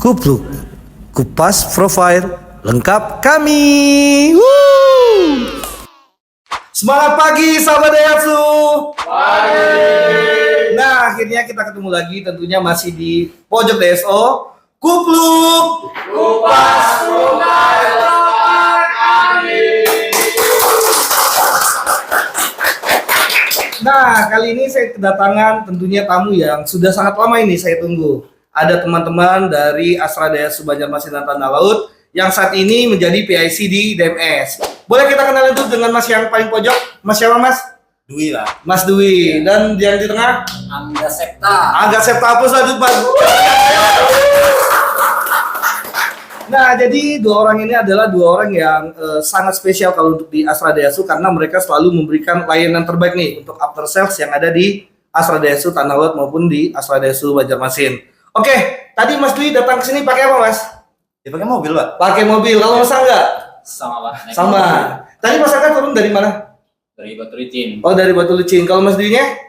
Kupluk, kupas profile lengkap kami. Woo! Semangat pagi sahabat Daihatsu. Pagi. Nah, akhirnya kita ketemu lagi, tentunya masih di pojok DSO Kupluk, kupas profile lengkap kami. Nah, kali ini saya kedatangan tentunya tamu yang sudah sangat lama ini saya tunggu. Ada teman-teman dari Astra Daihatsu Banjarmasin dan Tanah Laut yang saat ini menjadi PIC di DMS. Boleh kita kenalin dulu dengan Mas yang paling pojok? Mas siapa Mas? Dwi lah. Mas Dwi. Dan yang di tengah? Angga Septa. Angga Septa, apa sadut Mas? Nah, jadi dua orang ini adalah dua orang yang sangat spesial kalau untuk di Astra Daihatsu karena mereka selalu memberikan layanan terbaik nih untuk after sales yang ada di Astra Daihatsu Tanah Laut maupun di Astra Daihatsu Banjarmasin. Oke, tadi Mas Dwi datang ke sini pakai apa, Mas? Dia pakai mobil, Pak. Pakai mobil. Kalau Mas Angga? Sama Pak. Sama. Tadi Mas Angga turun dari mana? Dari Batu Licin. Oh, dari Batu Licin. Kalau Mas Dwi-nya?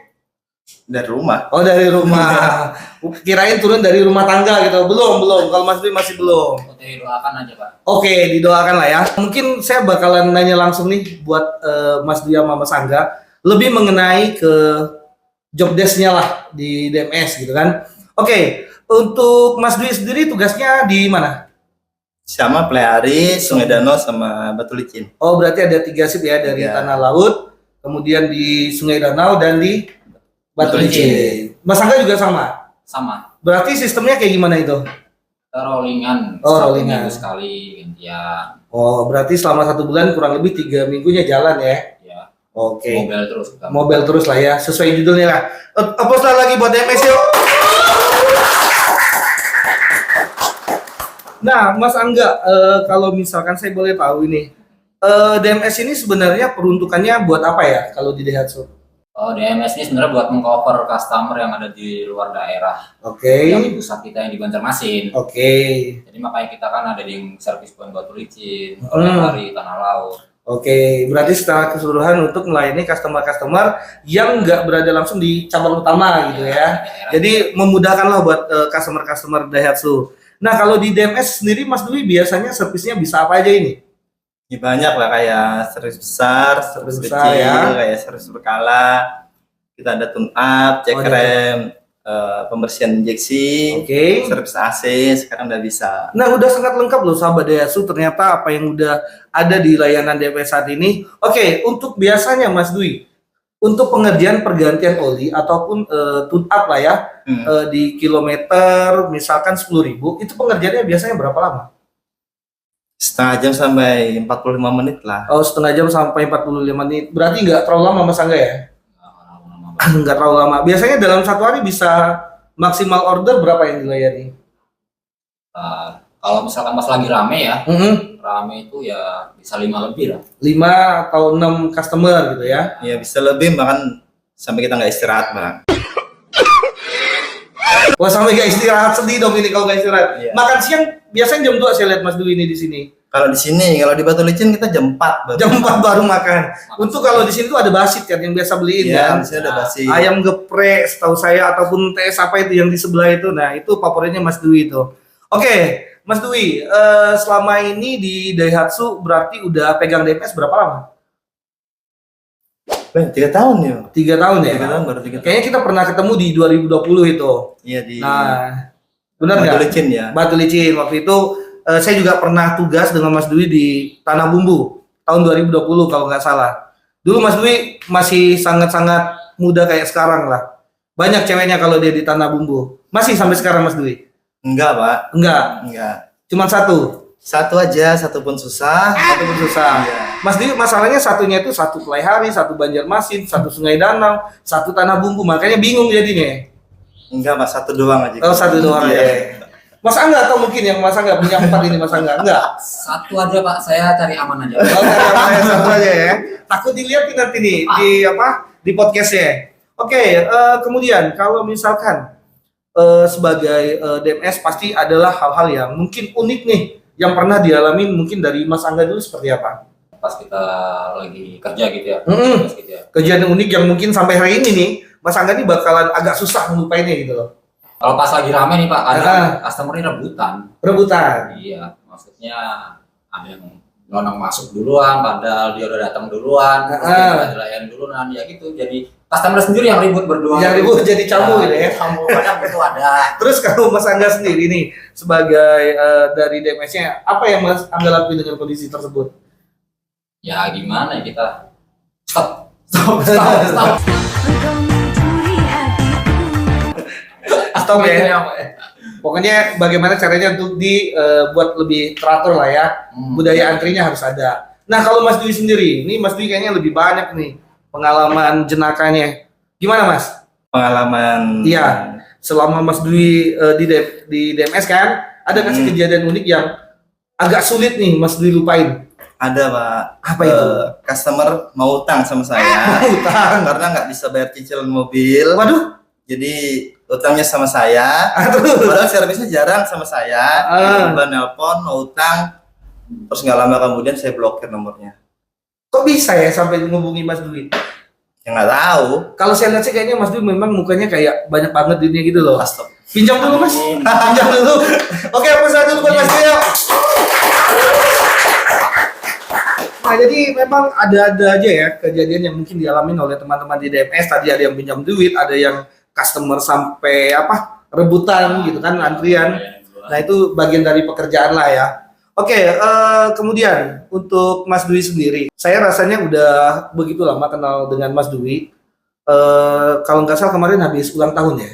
Dari rumah. Oh, dari rumah. Kirain turun dari rumah tangga gitu. Belum. Kalau Mas Dwi masih belum. Oke, doakan aja Pak. Oke, didoakan lah ya. Mungkin saya bakalan nanya langsung nih buat Mas Dwi sama Mas Angga lebih mengenai ke job desk-nya lah di DMS gitu kan. Oke, untuk Mas Dwi sendiri tugasnya di mana? Sama Playari, Sungai Danau, sama Batu Licin. Oh, berarti ada 3 shift ya dari Ya. Tanah Laut, kemudian di Sungai Danau dan di Batu Batu Licin. Mas Angga juga sama? Sama. Berarti sistemnya kayak gimana itu? Kita rollingan. Oh, Satu rollingan. minggu sekali gantian. Oh, berarti selama 1 bulan kurang lebih 3 minggunya jalan ya? Ya. Oke. Mobil terus kita. Mobil terus lah ya, sesuai judulnya lah. Tepuk tangan lagi buat DMS yuk. Nah, Mas Angga, kalau misalkan saya boleh tahu ini, DMS ini sebenarnya peruntukannya buat apa ya kalau di Daihatsu? Oh, DMS ini sebenarnya buat mengcover customer yang ada di luar daerah. Oke. Yang di pusat kita yang di Banjarmasin. Oke. Jadi makanya kita kan ada di service point Batu Licin, Hmm. dari Tanah Laut. Oke, berarti secara keseluruhan untuk melayani customer-customer yang nggak berada langsung di cabang utama gitu ya. Daerah. Jadi memudahkanlah buat customer-customer Daihatsu. Nah, kalau di DMS sendiri Mas Dwi biasanya servisnya bisa apa aja ini? Ya, banyak lah, kayak servis besar, servis Servis besar, kecil, ya. kayak servis berkala. Kita ada tune up, cek Oh, ada. rem, pembersihan injeksi, Oke. servis AC, sekarang udah bisa. Nah, udah sangat lengkap loh sahabat Daihatsu ternyata apa yang udah ada di layanan DMS saat ini. Oke, untuk biasanya Mas Dwi, untuk pengerjaan pergantian oli ataupun tune up lah ya, di kilometer misalkan 10.000, itu pengerjaannya biasanya berapa lama? Setengah jam sampai 45 menit lah. Oh, setengah jam sampai 45 menit. Berarti nggak terlalu lama Mas Angga ya? Nggak terlalu lama. Biasanya dalam satu hari bisa maksimal order berapa yang dilayani? Kalau misalkan pas lagi rame ya, Mhm. rame itu ya bisa 5 lebih lah. 5 atau 6 customer gitu ya? Ya bisa lebih, bahkan sampai kita nggak istirahat, Bang. Wah, sampai nggak istirahat, sedih dong ini kalau nggak istirahat. Iya. Makan siang biasanya jam 2 saya lihat Mas Dwi ini di sini. Kalau di sini, kalau di Batu Licin kita jam 4 baru. Jam 4 baru makan. Untuk kalau di sini tuh ada basit kan yang biasa beliin Iya, kan. di sini ada basi. Ayam geprek setahu saya ataupun TS apa itu yang di sebelah itu. Nah, itu favoritnya Mas Dwi itu. Oke, Mas Dwi, selama ini di Daihatsu berarti udah pegang DMS berapa lama? 3 tahun ya. 3 tahun ya? 3 tahun, baru 3 tahun. Kayaknya kita pernah ketemu di 2020 itu. Iya, di Nah, benar Batu nggak? Licin ya. Batu Licin. Waktu itu saya juga pernah tugas dengan Mas Dwi di Tanah Bumbu tahun 2020 kalau nggak salah. Dulu Mas Dwi masih sangat-sangat muda kayak sekarang lah. Banyak ceweknya kalau dia di Tanah Bumbu. Masih sampai sekarang Mas Dwi? Enggak, Pak. Enggak, cuma satu. Satu aja, satu pun susah. Satu pun susah. Iya. Mas Dwi masalahnya satunya itu satu Playhari, satu Banjarmasin, satu Sungai Danau, satu Tanah Bumbu. Makanya bingung jadinya. Enggak, Mas, satu doang aja. Oh, satu doang Iya. ya. Mas Angga atau mungkin yang Mas Angga punya 4 ini Mas Angga? Enggak. Satu aja Pak, saya cari aman aja. Oh, saya satu aja ya. Takut dilihatin nanti nih di di podcastnya. Oke, kemudian kalau misalkan sebagai DMS pasti adalah hal-hal yang mungkin unik nih yang pernah dialami mungkin dari Mas Angga dulu seperti apa? Pas kita lagi kerja gitu ya. Mm-mm. Pas gitu ya. Kejadian unik yang mungkin sampai hari ini nih Mas Angga nih bakalan agak susah melupainnya gitu loh. Kalau pas lagi rame nih Pak, kadang Ah. customer ini rebutan. Rebutan. Iya, maksudnya ada yang nonong masuk duluan, padahal dia udah datang duluan, terus dia nggak dilayani duluan, ya gitu. Jadi customer sendiri yang ribut berdua. Yang ribut jadi camu gitu ya. Camu, kadang itu ada. Terus kalau Mas Angga sendiri nih sebagai dari DMS-nya, apa yang Mas Angga lakuin dengan kondisi tersebut? Ya gimana ya kita stop. Stop ya. Pokoknya bagaimana caranya untuk dibuat lebih teratur lah ya. Budaya antrinya harus ada. Nah kalau Mas Dwi sendiri, ini Mas Dwi kayaknya lebih banyak nih pengalaman jenakanya. Gimana Mas? Pengalaman. Iya, selama Mas Dwi di DMS kan, ada nggak sih kejadian unik yang agak sulit nih Mas Dwi lupain? Ada Pak. Apa itu? Customer mau utang sama saya. Utang. Karena nggak bisa bayar cicilan mobil. Waduh. Jadi utangnya sama saya. Terus. Padahal servisnya jarang sama saya. Tiba-tiba nelpon mau utang. Terus nggak lama kemudian saya blokir nomornya. Kok bisa ya sampai ngubungi Mas Dwi? Ya nggak tahu. Kalau saya lihat sih kayaknya Mas Dwi memang mukanya kayak banyak banget duitnya gitu loh. Astaga. Pinjam dulu Mas. Pinjam dulu. Oke, apa saja dulu buat Mas Dwi yuk. Nah, jadi memang ada aja ya kejadian yang mungkin dialami oleh teman-teman di DMS. Tadi ada yang pinjam duit, ada yang customer sampai rebutan gitu kan, antrian. Nah, itu bagian dari pekerjaan lah ya. Oke, kemudian untuk Mas Dwi sendiri, saya rasanya udah begitu lama kenal dengan Mas Dwi. Kalau nggak salah kemarin habis ulang tahun ya.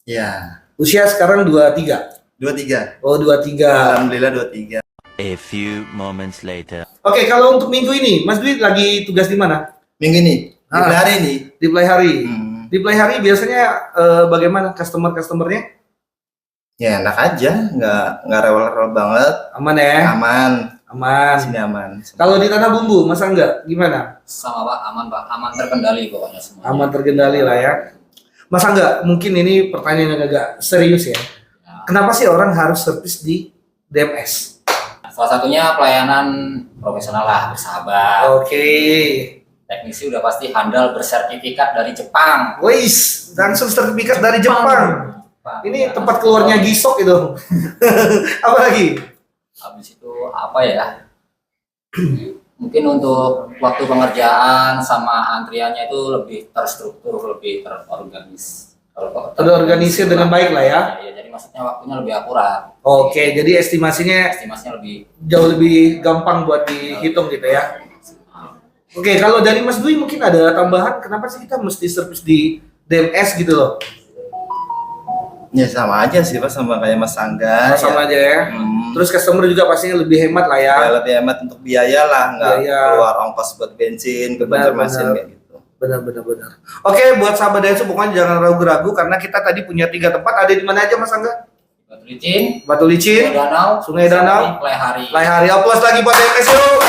Iya. Usia sekarang 23. 23. Oh, 23. Alhamdulillah 23. A few moments later. Oke, kalau untuk minggu ini, Mas Dwi lagi tugas di mana? Minggu ini, di hari ini. Di Play Hari. Hmm. Di Play Hari biasanya bagaimana customer-customernya? Ya enak aja, nggak rewel-rewel banget. Aman ya? Aman. Aman. Sini aman. Kalau di Tanah Bumbu, Mas Angga, gimana? Sama Pak, aman terkendali pokoknya semua. Aman terkendali lah ya. Mas Angga, mungkin ini pertanyaan yang agak serius ya. Kenapa sih orang harus servis di DMS? Salah satunya pelayanan profesional lah, bersahabat. Oke. Teknisi udah pasti handal bersertifikat dari Jepang. Wis, langsung sertifikat dari Jepang. Ini tempat keluarnya Gisok itu. Apa lagi? Habis itu apa ya? Mungkin untuk waktu pengerjaan sama antriannya itu lebih terstruktur, lebih Terorganisir dengan baik lah ya. Ya, jadi maksudnya waktunya lebih akurat. Oke, jadi estimasinya Estimasinya lebih jauh lebih gampang buat dihitung gitu ya. Oke, kalau dari Mas Dwi mungkin ada tambahan, kenapa sih kita mesti servis di DMS gitu loh? Ya sama aja sih Pak, sama kayak Mas Angga. Sama aja ya. Terus customer juga pastinya lebih hemat lah ya. Ya lebih hemat untuk biaya lah, nggak Biaya. keluar ongkos buat bensin, ke Benar, Banjarmasin benar. kayak gitu. Benar. Oke, buat sahabat Daihatsu pokoknya jangan ragu-ragu karena kita tadi punya 3 tempat. Ada di mana aja Mas Angga? Batu Licin, Batu Licin, Sungai Danau, Sungai Danau, Play Hari. Play Hari. Aplaus lagi buat DMS yuk.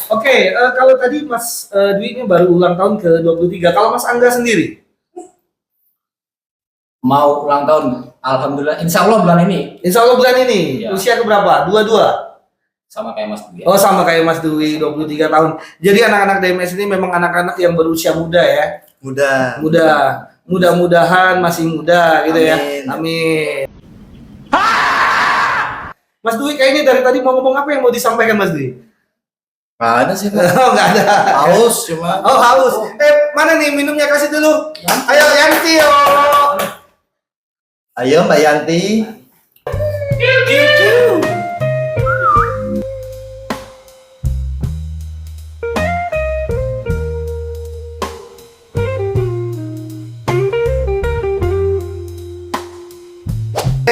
Oke, kalau tadi Mas Dwi ini baru ulang tahun ke-23. Kalau Mas Angga sendiri? Mau ulang tahun, alhamdulillah, insya Allah bulan ini Insya Allah bulan ini. Iya. Usia keberapa? 22? sama kayak Mas Dwi. Oh, sama kayak Mas Dwi, 23 tahun. Jadi anak-anak DMS ini memang anak-anak yang berusia muda ya. Mudah-mudahan masih muda gitu ya. Amin. Mas Dwi kayaknya dari tadi mau ngomong apa yang mau disampaikan Mas Dwi? Nggak ada sih Pak. Oh, nggak ada. Haus cuma. Oh, haus. Mana nih minumnya, kasih dulu. Ayo Yanti yo. Ayo Mbak Yanti.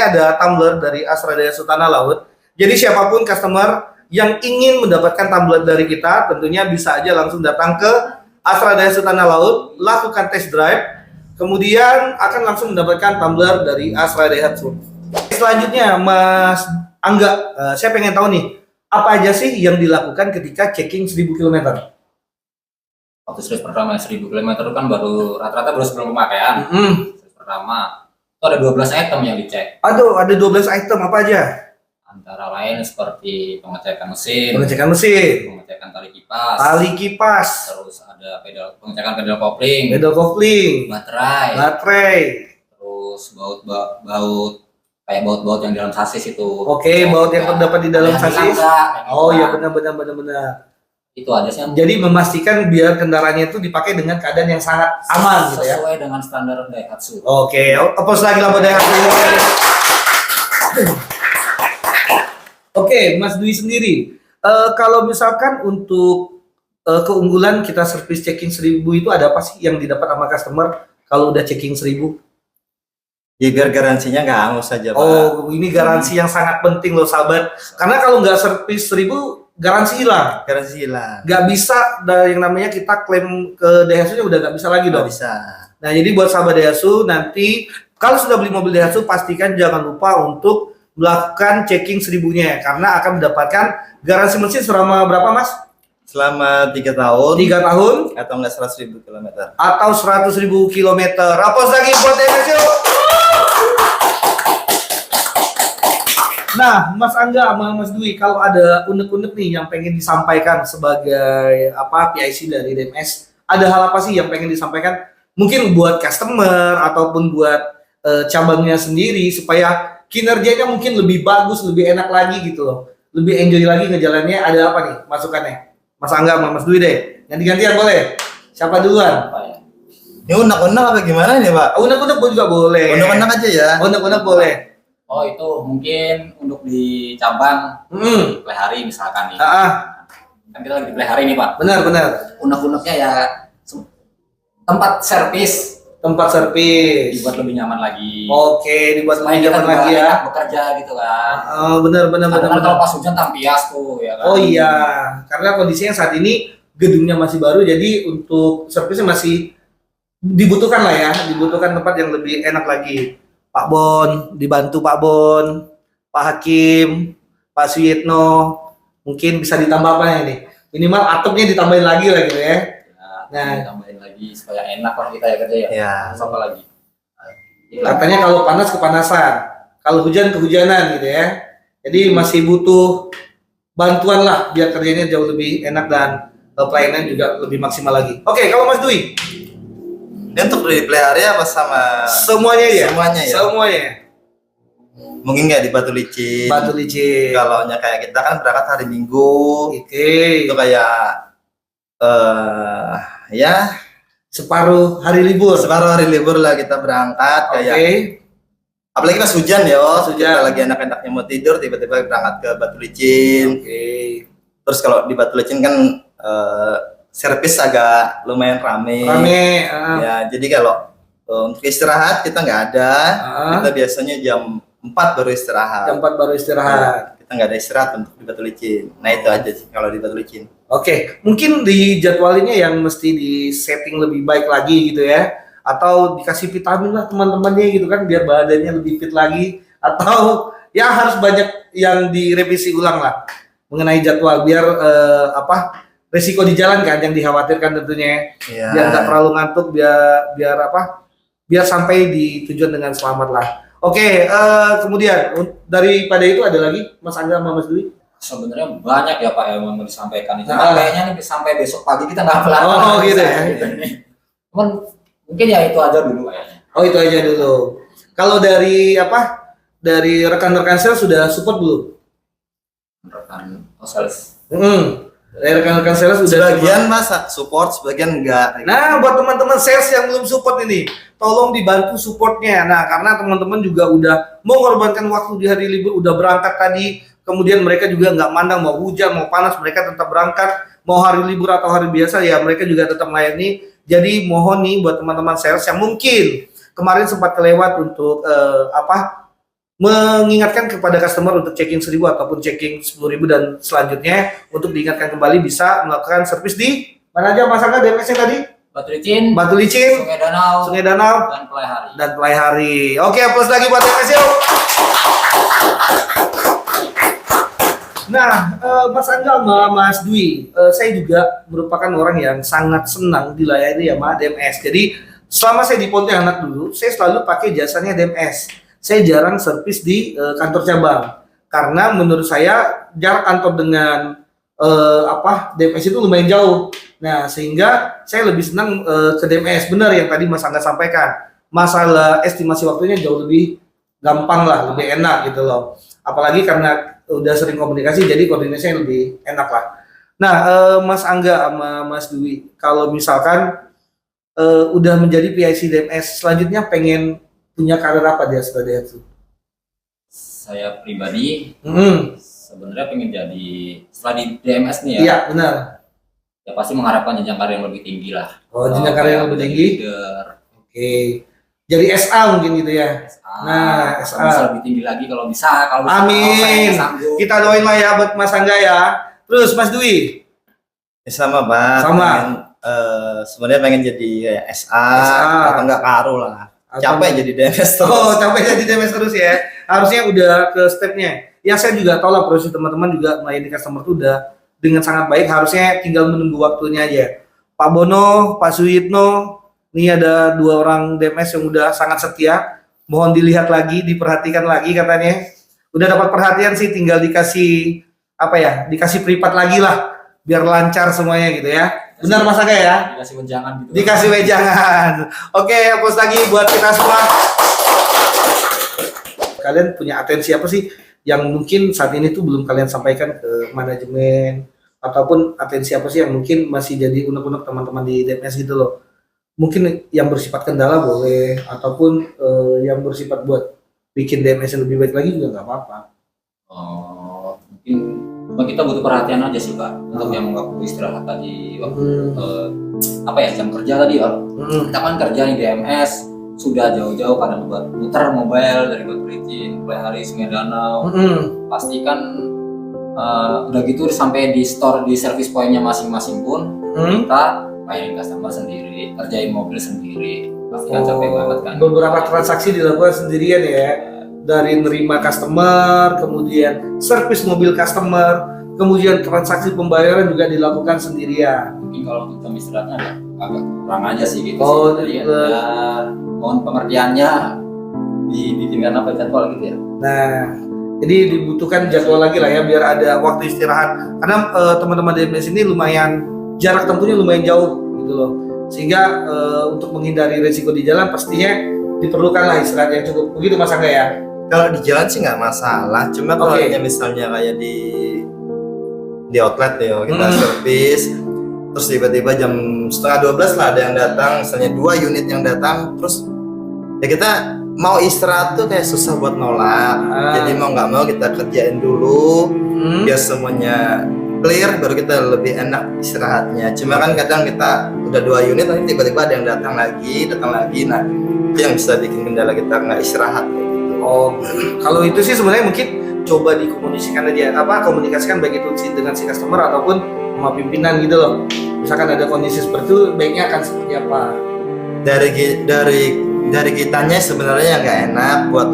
Ada tumbler dari Astra Daihatsu Tanah Laut. Jadi siapapun customer yang ingin mendapatkan tumbler dari kita, tentunya bisa aja langsung datang ke Astra Daihatsu Tanah Laut, lakukan test drive, kemudian akan langsung mendapatkan tumbler dari Astra Daihatsu. Selanjutnya, Mas Angga, saya pengen tahu nih, apa aja sih yang dilakukan ketika checking 1000 km? Waktu series pertama 1000 km itu kan baru rata-rata baru sebelum pemakaian. Series pertama itu ada 12 item yang dicek. Aduh, ada 12 item, apa aja? Antara lain seperti pengecekan mesin, Pengecekan mesin, pengecekan tali kipas, tali kipas, terus ada ada pengecekan pedal kopling, baterai. terus baut kayak baut yang di dalam sasis itu. Oke, baut yang terdapat di dalam sasis. Oh iya, benar. Itu aja sih. Jadi memastikan biar kendaraannya itu dipakai dengan keadaan yang sangat aman gitu ya. Sesuai dengan standar Daihatsu. Oke, apos lagi lah buat Daihatsu. Oke, Mas Dwi sendiri. Kalau misalkan untuk keunggulan kita servis checking 1000 itu ada apa sih yang didapat sama customer kalau udah checking 1000? Ya biar garansinya nggak hangus saja, Pak. Oh, ini garansi yang sangat penting loh sahabat. Karena kalau nggak servis 1000 garansi hilang. Garansi hilang. Nggak bisa yang namanya kita klaim ke Daihatsu udah nggak bisa lagi Nggak dong. bisa. Nah, jadi buat sahabat Daihatsu nanti kalau sudah beli mobil Daihatsu pastikan jangan lupa untuk melakukan checking 1000-nya karena akan mendapatkan garansi mesin selama berapa, Mas? Selama 3 tahun 3 tahun atau enggak 100.000 kilometer. atau 100.000 kilometer. Apos lagi buat Daihatsu. Nah, Mas Angga sama Mas Dwi, kalau ada unek-unek nih yang pengen disampaikan sebagai PIC dari DMS, ada hal apa sih yang pengen disampaikan? Mungkin buat customer ataupun buat cabangnya sendiri supaya kinerjanya mungkin lebih bagus, lebih enak lagi gitu loh. Lebih enjoy lagi ngejalannya. Ada apa nih masukannya? Mas Angga sama Mas Dwi deh. Ganti-gantian boleh? Siapa duluan? Apa ya? Ini unek-unek apa gimana nih, Pak? Unek-unek juga boleh. Unek-unek aja ya. Unek-unek boleh. Oh, itu mungkin untuk di cabang Hmm. pelihari misalkan nih. Kan kita lagi di pelihari nih, Pak. Benar. Unek-uneknya ya tempat servis Tempat servis. dibuat lebih nyaman lagi. Oke, dibuat Supaya lebih kita nyaman juga lagi ya. enak bekerja gitu kan. Benar. Kadang kan kalau pas hujan tampias tuh ya kan. Oh iya, karena kondisinya saat ini gedungnya masih baru, jadi untuk servisnya masih dibutuhkan lah ya, dibutuhkan tempat yang lebih enak lagi. Pak Bon, dibantu Pak Bon, Pak Hakim, Pak Suyitno, mungkin bisa ditambah apa nih? Minimal atapnya ditambahin lagi lah gitu ya. Nah, tambahin lagi supaya enak lah kita ya kerja ya. Ya. Terus apa lagi? Katanya kalau panas kepanasan, kalau hujan kehujanan gitu ya. Jadi masih butuh bantuan lah biar kerjanya jauh lebih enak dan pelayanan juga lebih maksimal lagi. Oke, kalau Mas Dwi, Ini untuk dipelihara apa sama semuanya ya? Semuanya ya. Semuanya. Mungkin nggak di Batu Licin. Batu licin. Kalau kayak kita kan berangkat hari Minggu. Oke. Itu kayak ya Separuh hari libur. separuh hari libur lah kita berangkat Oke. kayak apalagi pas hujan ya, Pas hujan. kita lagi enak-enaknya mau tidur tiba-tiba berangkat ke Batu Licin. Oke. Terus kalau di Batu Licin kan servis agak lumayan rame. Rame. Ya, jadi kalau untuk istirahat kita nggak ada. Kita biasanya jam 4 baru istirahat. Jam 4 baru istirahat. Kita nggak ada istirahat untuk di Batu Licin. Nah itu aja sih kalau di Batu Licin. Oke, mungkin di jadwalinnya yang mesti di setting lebih baik lagi gitu ya, atau dikasih vitamin lah teman-temannya gitu kan biar badannya lebih fit lagi, atau ya harus banyak yang direvisi ulang lah mengenai jadwal biar resiko di jalan kan yang dikhawatirkan tentunya, Iya. biar nggak terlalu ngantuk, biar sampai di tujuan dengan selamat lah. Oke, kemudian daripada itu ada lagi Mas Angga sama Mas Dwi? Sebenarnya banyak ya Pak yang mau disampaikan itu. Kayaknya nih sampai besok pagi kita nggak kelar. Oh, gitu ya. Cuman mungkin ya itu aja dulu kayaknya. Oh, itu aja dulu. Kalau dari dari rekan-rekan sales sudah support belum? Rekan sales. Dari rekan-rekan sales sudah Sebagian masa support, sebagian enggak. Nah, buat teman-teman sales yang belum support ini, tolong dibantu supportnya. Nah, karena teman-teman juga udah mengorbankan waktu di hari libur, udah berangkat tadi, kemudian mereka juga nggak mandang mau hujan, mau panas, mereka tetap berangkat, mau hari libur atau hari biasa ya mereka juga tetap melayani. Jadi mohon nih buat teman-teman sales yang mungkin kemarin sempat kelewat untuk mengingatkan kepada customer untuk checking 1000 ataupun checking 10.000 dan selanjutnya untuk diingatkan kembali bisa melakukan servis di mana aja Mas Angga DMS-nya tadi? Batu Licin, Batu Licin, Sungai Danau, dan dan Pelai Hari. Pelai Hari. Oke, plus lagi buat DMS yuk. Nah, Mas Angga sama Mas Dwi, saya juga merupakan orang yang sangat senang dilayani sama DMS. Jadi selama saya di Pontianak dulu, saya selalu pakai jasanya DMS. Saya jarang servis di kantor cabang karena menurut saya jarak kantor dengan DMS itu lumayan jauh. Nah, sehingga saya lebih senang ke DMS. Benar yang tadi Mas Angga sampaikan. Masalah estimasi waktunya jauh lebih gampang lah, lebih enak gitu loh. Apalagi karena udah sering komunikasi, jadi koordinasinya lebih enak lah. Nah, Mas Angga sama Mas Dwi, kalau misalkan udah menjadi PIC DMS, selanjutnya pengen punya karir apa di Astra Daihatsu? Saya pribadi Hmm, sebenarnya pengen jadi setelah di DMS nih ya. iya benar. Ya pasti mengharapkan jenjang karir yang lebih tinggi lah. Oh, jenjang karir yang lebih Jadi tinggi. leader, Oke. Jadi SA mungkin gitu ya. SA. Nah, Kalau SA. bisa lebih tinggi lagi kalau bisa. Kalau bisa, Amin. kalau saya sanggup. Kita doain lah ya buat Mas Angga ya. Terus Mas Dwi. Ya, sama Pak. Sama. Sebenarnya pengen jadi kayak SA, atau enggak Karo lah. Capek jadi DMS terus. Oh, capek jadi DMS terus ya. Harusnya udah ke stepnya. Ya saya juga tahu lah proses teman-teman juga melayani customer itu udah dengan sangat baik. Harusnya tinggal menunggu waktunya aja. Pak Bono, Pak Suyitno, ini ada 2 orang DMS yang udah sangat setia. Mohon dilihat lagi, diperhatikan lagi katanya. Udah dapat perhatian sih, tinggal dikasih dikasih privat lagi lah, biar lancar semuanya gitu ya. Benar Mas Angga ya? Dikasih wejangan gitu. Dikasih wejangan. Oke, hapus lagi buat kita semua. Kalian punya atensi apa sih yang mungkin saat ini tuh belum kalian sampaikan ke manajemen, ataupun atensi apa sih yang mungkin masih jadi unek-unek teman-teman di DMS gitu loh. Mungkin yang bersifat kendala boleh, ataupun yang bersifat buat bikin DMS yang lebih baik lagi juga nggak apa-apa. Oh, mungkin cuma kita butuh perhatian aja sih Pak untuk yang waktu istirahat tadi, waktu jam kerja tadi ya. Kita kan kerja di DMS sudah jauh-jauh kadang buat muter mobile dari Batu Licin, Plehari, Sungai Danau. Pastikan udah gitu sampai di store di service pointnya masing-masing pun kita mainin customer sendiri, kerjain mobil sendiri. Pastikan capek banget kan. Beberapa transaksi dilakukan sendirian ya. Dari nerima customer, kemudian servis mobil customer, kemudian transaksi pembayaran juga dilakukan sendirian. Mungkin kalau untuk jam istirahatnya agak kurang aja sih gitu. Oh, Jadi ya, mohon pengertiannya dibikinkan apa jadwal gitu ya. Nah, jadi dibutuhkan jadwal lagi lah ya biar ada waktu istirahat. Karena teman-teman DMS ini lumayan jarak tempuhnya lumayan jauh gitu loh. Sehingga untuk menghindari resiko di jalan pastinya diperlukanlah istirahat yang cukup. Begitu Mas Angga ya? Kalau di jalan sih nggak masalah. Cuma kalau misalnya kayak di outlet ya kita servis, terus tiba-tiba jam 11:30 lah ada yang datang, misalnya 2 unit yang datang, terus ya kita mau istirahat tuh kayak susah buat nolak. Jadi mau nggak mau kita kerjain dulu biar semuanya clear, baru kita lebih enak istirahatnya. Cuma kan kadang kita udah 2 unit nanti tiba-tiba ada yang datang lagi, nah itu yang bisa bikin kendala kita nggak istirahat kayak gitu. Oh, kalau itu sih sebenarnya mungkin coba dikomunikasikan aja, komunikasikan baik itu dengan si customer ataupun sama pimpinan gitu loh. Misalkan ada kondisi seperti itu, baiknya akan seperti apa? Dari kitanya sebenarnya nggak enak buat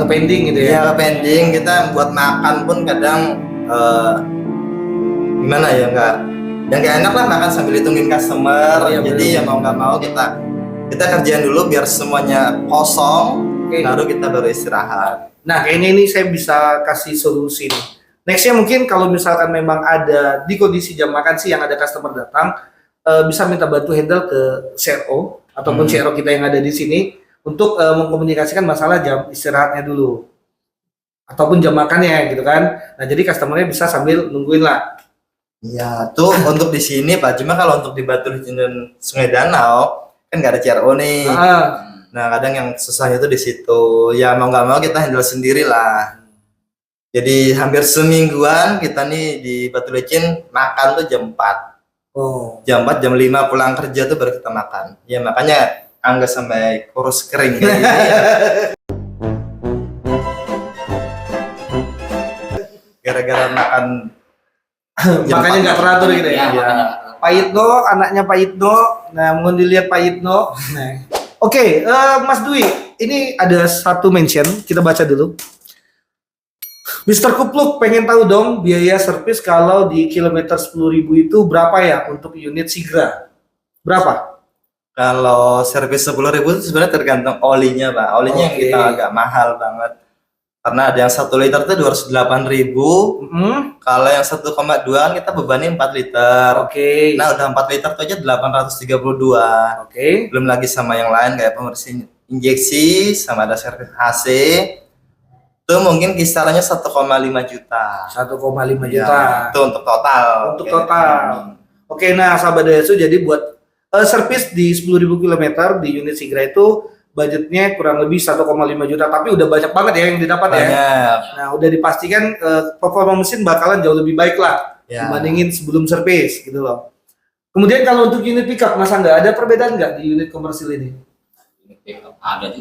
pending gitu ya? Ya pending, kita buat makan pun kadang gimana ya nggak enak lah makan sambil hitungin customer. Jadi ya mau nggak mau kita kerjain dulu biar semuanya kosong. Baru kita istirahat. Nah, kayaknya ini saya bisa kasih solusi nih. Nextnya mungkin kalau misalkan memang ada di kondisi jam makan sih yang ada customer datang, bisa minta bantu handle ke CRO ataupun CRO kita yang ada di sini untuk mengkomunikasikan masalah jam istirahatnya dulu ataupun jam makannya gitu kan. Nah, jadi customernya bisa sambil nungguin lah. Iya, tuh untuk di sini Pak. Cuma kalau untuk di Batu Licin dan Sungai Danau kan nggak ada CRO nih. Nah, kadang yang susahnya tuh di situ. Ya mau nggak mau kita handle sendiri lah. Jadi hampir semingguan kita nih di Batu Licin makan tuh jam 4. Oh. Jam 4, jam 5 pulang kerja tuh baru kita makan. Ya makanya Angga sampai kurus kering kayak gini ya. Gara-gara makan makanya nggak teratur gitu ya. Pak Yitno, anaknya Pak Yitno. Nah, mohon dilihat Pak Yitno. Nah. Oke, Mas Dwi, ini ada satu mention, kita baca dulu. Mr. Kupluk pengen tahu dong biaya servis kalau di kilometer 10.000 itu berapa ya untuk unit Sigra? Berapa? Kalau servis 10.000 itu sebenarnya tergantung olinya Pak. Olinya yang kita agak mahal banget. Karena ada yang 1 liter tuh 208.000. Kalau yang 1,2 kan kita bebani 4 liter. Oke. Nah, udah 4 liter tuh aja 832. Oke. Belum lagi sama yang lain kayak pembersih injeksi sama ada servis AC. Itu mungkin kisarannya 1,5 juta. 1,5 Ya, juta. itu untuk total. Untuk total. Oke, nah sahabat Daihatsu, jadi buat servis di 10.000 km di unit Sigra itu budgetnya kurang lebih 1,5 juta, tapi udah banyak banget ya yang didapat ya. Banyak. Nah, udah dipastikan performa mesin bakalan jauh lebih baik lah Ya. dibandingin sebelum servis gitu loh. Kemudian kalau untuk unit pickup, Mas Angga, ada perbedaan nggak di unit komersil ini? Unit pickup ada.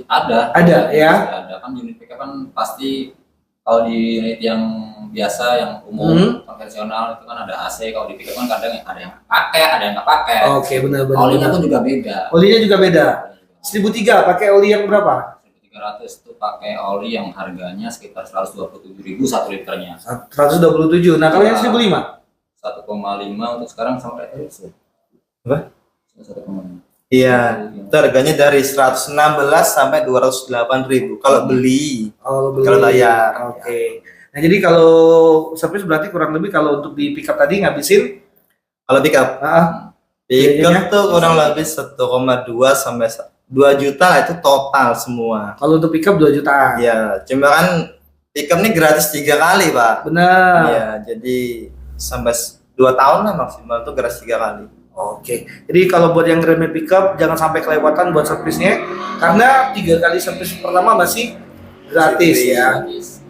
Ada ya. Ada kan unit pickup kan pasti kalau di unit yang biasa yang umum konvensional itu kan ada AC. Kalau di pickup kan kadang ada yang pakai, ada yang nggak pakai. Oke, benar-benar. Olinya pun juga beda. Olinya juga beda. 1.003 pakai oli yang berapa? 1.300 itu pakai oli yang harganya sekitar 127.000 1 liternya. 127. Nah, kalau yang 1.005? 1,5 untuk sekarang sampai terus. Apa? 1,5. Iya, itu harganya dari 116 sampai 208.000 kalau beli. Kalau bayar. Oke. Nah, jadi kalau servis berarti kurang lebih kalau untuk di pickup tadi ngabisin Kalau pickup biayanya? tuh kurang lebih 1,2 sampai 2 juta lah itu total semua. Kalau untuk pickup 2 jutaan. Iya, cuma kan pickup ini gratis 3 kali, Pak. Benar. Iya, jadi sampai 2 tahun lah maksimal tuh gratis 3 kali. Oke. Jadi kalau buat yang remeh pickup jangan sampai kelewatan buat servisnya karena 3 kali servis pertama masih gratis ya.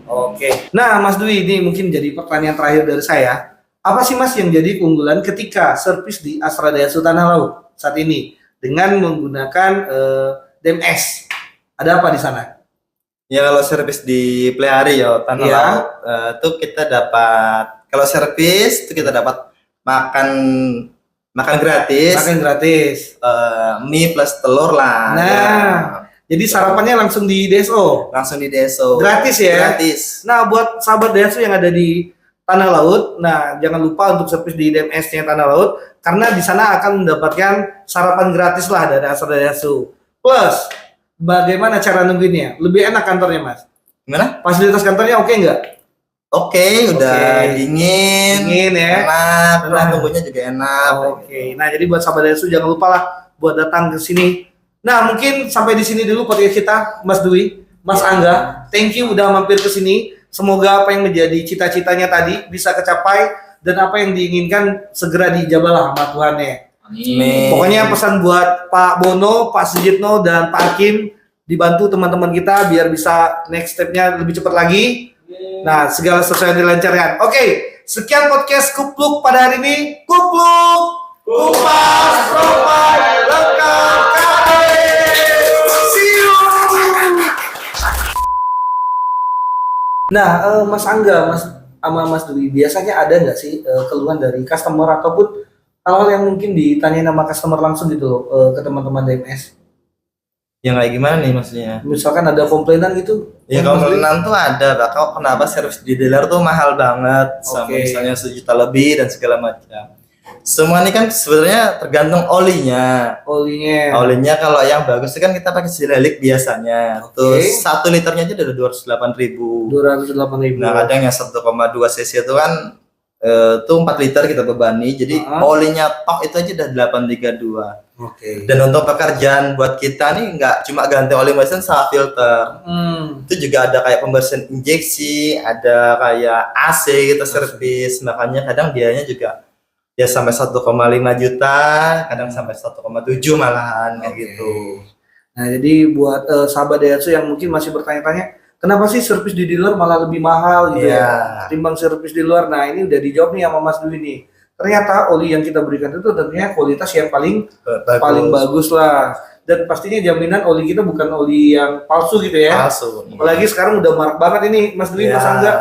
Oke. Nah, Mas Dwi, ini mungkin jadi pertanyaan terakhir dari saya. Apa sih Mas yang jadi keunggulan ketika servis di Astra Daihatsu Tanah Laut saat ini dengan menggunakan DMS? Ada apa di sana? Ya kalau servis di Plehari ya Tanah Iya. Laut tuh kita dapat kalau servis tuh kita dapat makan gratis. Makan gratis. Mie plus telur lah. Nah, ya. jadi sarapannya langsung di DSO. Langsung di deso. Gratis ya? Gratis. Nah, buat sahabat Daihatsu yang ada di Tanah Laut, nah jangan lupa untuk servis di DMS-nya Tanah Laut karena di sana akan mendapatkan sarapan gratis lah dari Astra Daihatsu. Plus, bagaimana cara nungguinnya? Lebih enak kantornya, Mas? Gimana? Fasilitas kantornya oke nggak? Oke, udah Oke. dingin. Dingin ya? Enak, Nah. tunggunya juga enak. Oke. Nah, jadi buat sahabat Daihatsu jangan lupa lah buat datang ke sini. Nah, mungkin sampai di sini dulu podcast kita, Mas Dwi, Mas Angga. Thank you udah mampir ke sini. Semoga apa yang menjadi cita-citanya tadi bisa kecapai dan apa yang diinginkan segera dijabah lah sama Tuhan ya. Amin. Pokoknya pesan buat Pak Bono, Pak Sujitno, dan Pak Hakim dibantu teman-teman kita biar bisa next step-nya lebih cepat lagi. Nah, segala sesuai yang dilancarkan. Oke, sekian podcast Kupluk pada hari ini. Kupluk, kupas, romai, lengkap, kade. See you. Nah, Mas Angga, Mas sama Mas Dwi, biasanya ada nggak sih keluhan dari customer ataupun hal-hal yang mungkin ditanyain sama customer langsung gitu loh ke teman-teman DMS? Yang kayak gimana nih maksudnya? Misalkan ada komplainan gitu? Ya Mas Dwi? komplainan tuh ada, Pak. Kok kenapa servis di dealer tuh mahal banget, sama Oke. misalnya 1 juta lebih dan segala macam. Semua ini kan sebenarnya tergantung olinya. Olinya. Olinya kalau yang bagus itu kan kita pakai Silelic biasanya. Oke. Terus 1 liternya aja udah 208.000. 208.000. Nah kadang yang 1,2 cc itu kan tuh 4 liter kita bebani. Jadi Ah. olinya tok itu aja udah 832. Oke. Dan untuk pekerjaan buat kita nih nggak cuma ganti oli mesin sama filter. Itu juga ada kayak pembersihan injeksi, ada kayak AC kita servis. Makanya kadang biayanya juga ya sampai 1,5 juta, kadang sampai 1,7 malahan kayak Oke. gitu. Nah, jadi buat sahabat Daihatsu yang mungkin masih bertanya-tanya, kenapa sih servis di dealer malah lebih mahal gitu Iya. ya? Ketimbang servis di luar. Nah, ini udah dijawab nih sama Mas Dwi nih. Ternyata oli yang kita berikan itu tentunya kualitas yang paling bagus lah. Dan pastinya jaminan oli kita bukan oli yang palsu gitu ya. Palsu. Apalagi sekarang udah marak banget ini Mas Dwi, Mas Ya. Angga.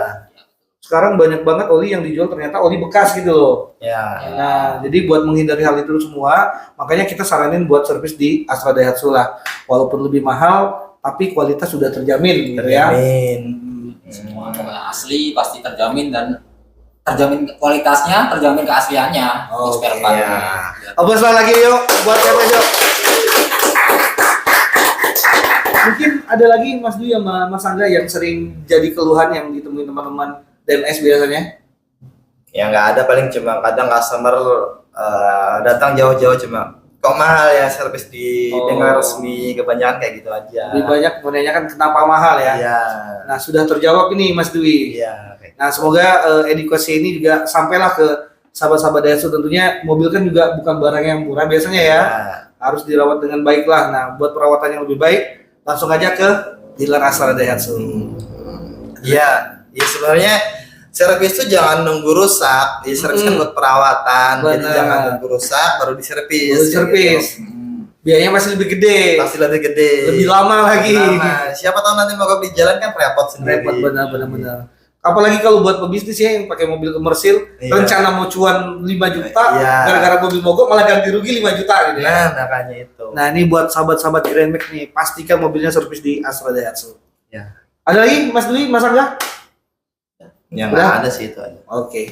Sekarang banyak banget oli yang dijual ternyata oli bekas gitu loh. Ya. Nah, jadi buat menghindari hal itu semua, makanya kita saranin buat servis di Astra Daihatsu lah. Walaupun lebih mahal, tapi kualitas sudah terjamin gitu ya. Terjamin. Semua pokoknya asli pasti terjamin dan terjamin kualitasnya, terjamin keasliannya. Oke, Spare part. ya. Aplaus lagi yuk buat DMS yuk. Mungkin ada lagi Mas Dwi sama Mas Angga yang sering jadi keluhan yang ditemui teman-teman DMS biasanya? Ya nggak ada, paling cuma kadang customer datang jauh-jauh cuma kok mahal ya servis di bengkel resmi, kebanyakan kayak gitu aja. Lebih banyak menanyakan kenapa mahal ya? Iya. Nah, sudah terjawab ini Mas Dwi. Iya. Nah, semoga edukasi ini juga sampailah ke sahabat-sahabat Daihatsu. Tentunya mobil kan juga bukan barang yang murah biasanya ya. Harus dirawat dengan baik lah. Nah, buat perawatan yang lebih baik, langsung aja ke dealer Astra Daihatsu. Iya, ya sebenarnya servis itu jangan nunggu rusak. Di servis kan buat perawatan. Jadi Benar. jangan nunggu rusak baru diservis. Baru diservis. Gitu. Biayanya masih lebih gede. Pasti lebih gede. Lebih lama lagi. Lama. Siapa tahu nanti mogok di jalan kan repot sendiri. Repot benar. Apalagi kalau buat pebisnis ya yang pakai mobil komersil, Iya. rencana mau cuan 5 juta, Iya. gara-gara mobil mogok malah ganti rugi 5 juta gitu ya. Nah, makanya itu. Nah, ini buat sahabat-sahabat Grand Max nih, pastikan mobilnya servis di Astra Daihatsu. Ya. Ada lagi Mas Dwi, Mas Angga? Yang Udah? ada sih itu aja. Oke.